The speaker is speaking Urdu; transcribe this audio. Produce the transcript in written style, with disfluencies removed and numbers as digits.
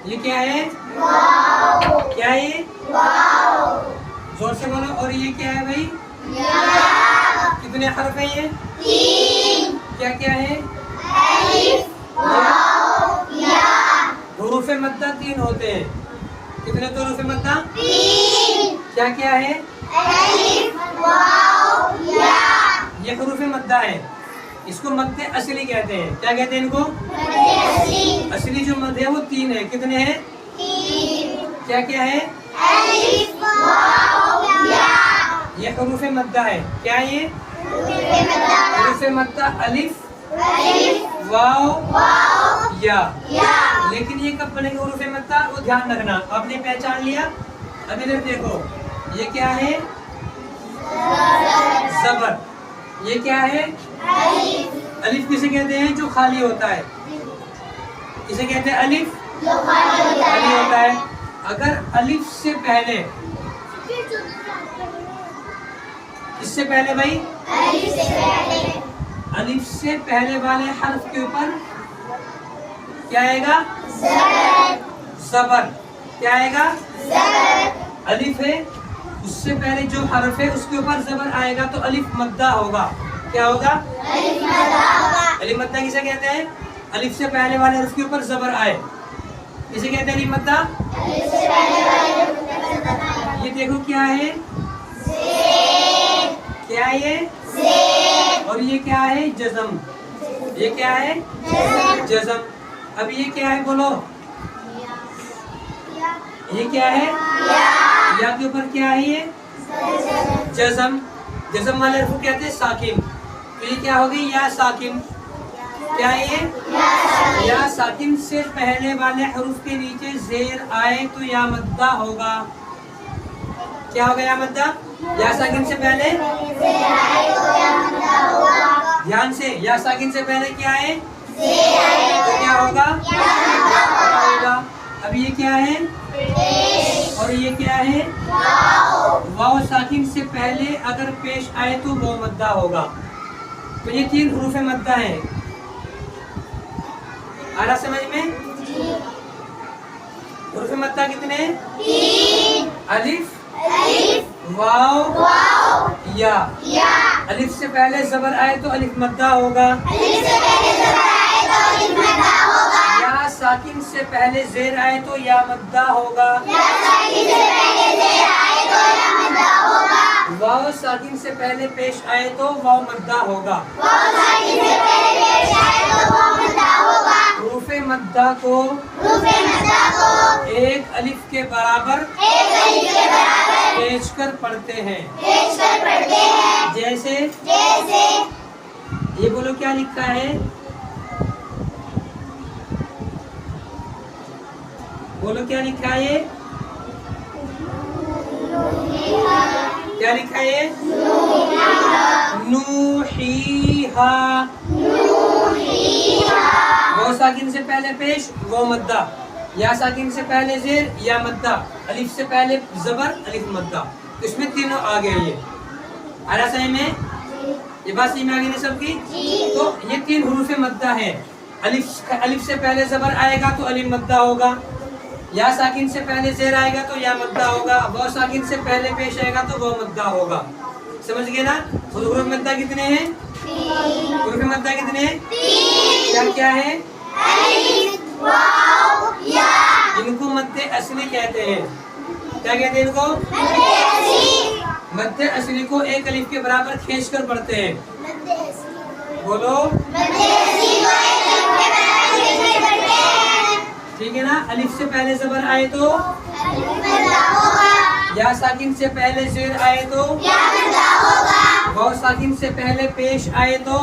یہ کیا ہے؟ کیا ہے یہ؟ زور سے بولو. اور یہ کیا ہے بھائی؟ کتنے حرف ہیں یہ؟ کیا کیا ہے؟ حروف مدہ 3 ہوتے ہیں. کتنے حروف مدہ؟ کیا کیا ہے؟ یہ حروف مدہ ہے. اس کو مد اصلی کہتے ہیں. کیا کہتے ہیں ان کو؟ اصلی جو مد ہے وہ 3 ہے. کتنے ہیں؟ کیا کیا ہے؟ یہ حروف مدہ ہے. کیا ہے یہ؟ حروف مدہ الف، واو، یا. لیکن یہ کب بنے گا حروف مدہ؟ وہ دھیان رکھنا. آپ نے پہچان لیا. ابھی ادھر دیکھو. یہ کیا ہے؟ زبر. یہ کیا ہے؟ الف کسے کہتے ہیں؟ جو خالی ہوتا ہے. اسے کہتے ہیں الف خالی ہوتا ہے. اگر الف سے پہلے، اس سے پہلے بھائی، الف سے پہلے والے حرف کے اوپر کیا آئے گا؟ زبر. کیا آئے گا؟ الف ہے، اس سے پہلے جو حرف ہے اس کے اوپر زبر آئے گا تو الف مدہ ہوگا. کیا ہوگا؟ الف مدہ کسے کہتے ہیں؟ الف سے پہلے والے حرف کے اوپر زبر آئے. اسے کہتے ہیں الف مدہ. یہ دیکھو کیا ہے؟ کیا ہے یہ؟ اور یہ کیا ہے؟ جزم. یہ کیا ہے؟ جزم. اب یہ کیا ہے بولو؟ یہ کیا ہے؟ یا کے اوپر کیا ہے یہ؟ جزم. جزم والے حرف کو کہتے ہیں ساکن. تو یہ کیا ہوگی؟ یا ساکن. کیا ہے یہ؟ یا ساکن سے پہلے والے حروف کے نیچے زیر آئے تو یا مدہ ہوگا. کیا ہوگا؟ یا مدہ. یا ساکن سے پہلے، دھیان سے، یا ساکن سے پہلے کیا ہے؟ تو کیا ہوگا؟ ہوگا. اب یہ کیا ہے؟ اور یہ کیا ہے؟ واو ساکن سے پہلے اگر پیش آئے تو وہ مدہ ہوگا. تو یہ 3 حروف مدہ ہیں. آ رہا سمجھ میں؟ حروف مدہ کتنے؟ 3. الف، واو، یا. الف سے پہلے زبر آئے تو الف مدہ ہوگا. یا ساکن سے پہلے زیر آئے تو یا مدہ ہوگا. واو ساکن سے پہلے پیش آئے تو واو مدہ ہوگا. حروف مدہ کو ایک الف کے برابر پیش کر پڑھتے ہیں. جیسے یہ بولو کیا لکھا ہے؟ بولو کیا لکھا ہے یہ؟ کیا لکھا ہے یہ؟ نوحیہا. واو ساکن سے پہلے پیش وہ مدہ. یا ساکن سے پہلے زیر یا مدہ. الف سے پہلے زبر الف مدہ. اس میں تینوں آ گئے. یہ آ رہا صحیح میں؟ یہ بات صحیح میں آ گئی نا سب کی؟ تو یہ 3 حروف مدہ ہے. الف سے پہلے زبر آئے گا تو الف مدہ ہوگا. یا ساکن سے پہلے زیر آئے گا تو یا مدہ ہوگا. واو ساکن سے پہلے پیش آئے گا تو وہ مدہ ہوگا. سمجھ گئے نا؟ حروف مدہ کتنے ہیں؟ حروف مدہ کتنے ہیں؟ 3. کیا ہے؟ ان کو مد اصلی کہتے ہیں. کیا کہتے ہیں ان کو؟ مد اصلی کو ایک الف کے برابر کھینچ کر پڑھتے ہیں. بولو ٹھیک ہے نا؟ الف سے پہلے زبر آئے تو یا ساکن سے پہلے زیر آئے تو واو ساکن سے پہلے پیش آئے تو